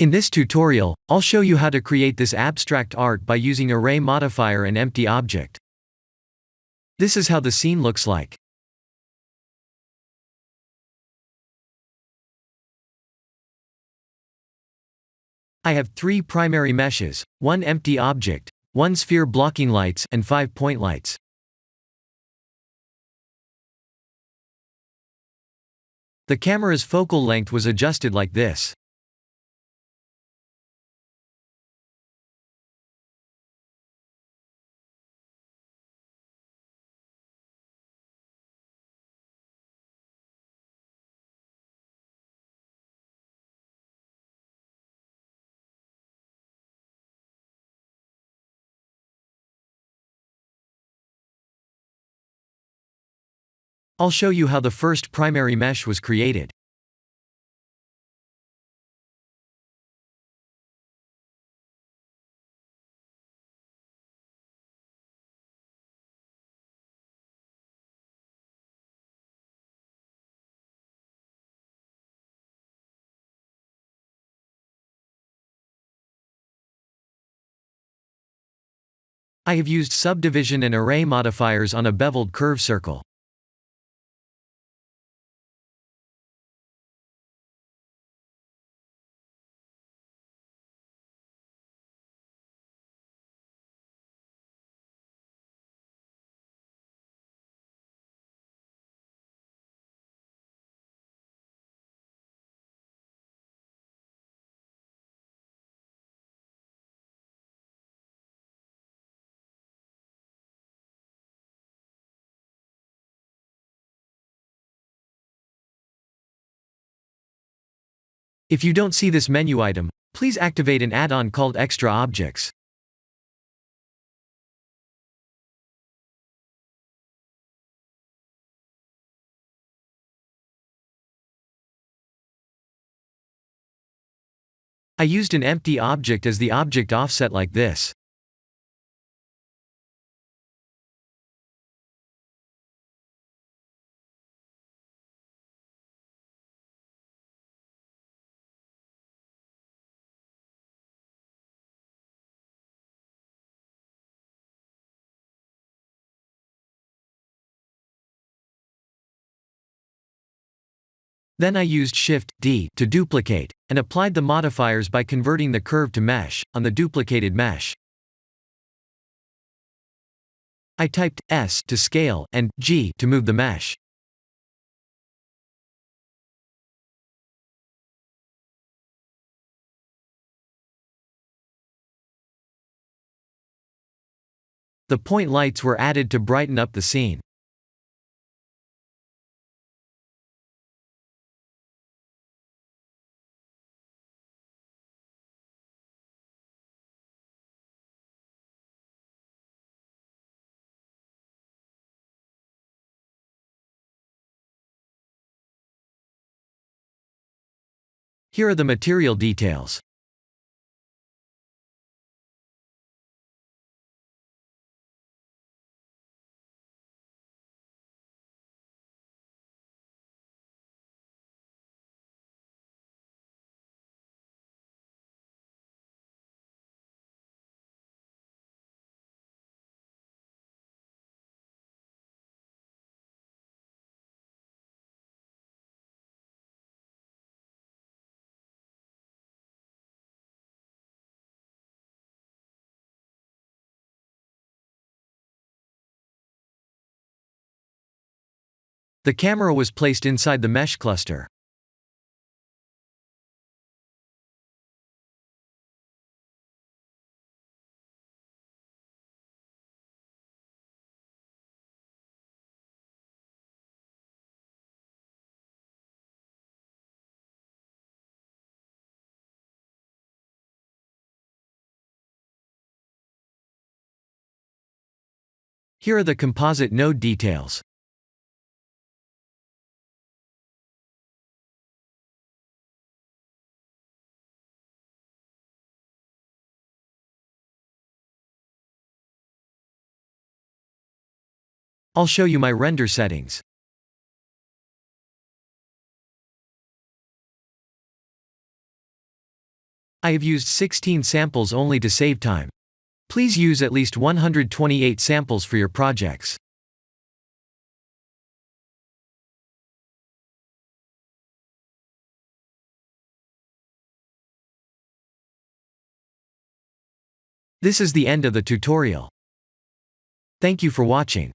In this tutorial, I'll show you how to create this abstract art by using array modifier and empty object. This is how the scene looks like. I have 3 primary meshes, 1 empty object, 1 sphere blocking lights, and 5 point lights. The camera's focal length was adjusted like this. I'll show you how the first primary mesh was created. I have used subdivision and array modifiers on a beveled curve circle. If you don't see this menu item, please activate an add-on called Extra Objects. I used an empty object as the object offset like this. Then I used Shift-D to duplicate, and applied the modifiers by converting the curve to mesh, on the duplicated mesh. I typed S to scale, and G to move the mesh. The point lights were added to brighten up the scene. Here are the material details. The camera was placed inside the mesh cluster. Here are the composite node details. I'll show you my render settings. I have used 16 samples only to save time. Please use at least 128 samples for your projects. This is the end of the tutorial. Thank you for watching.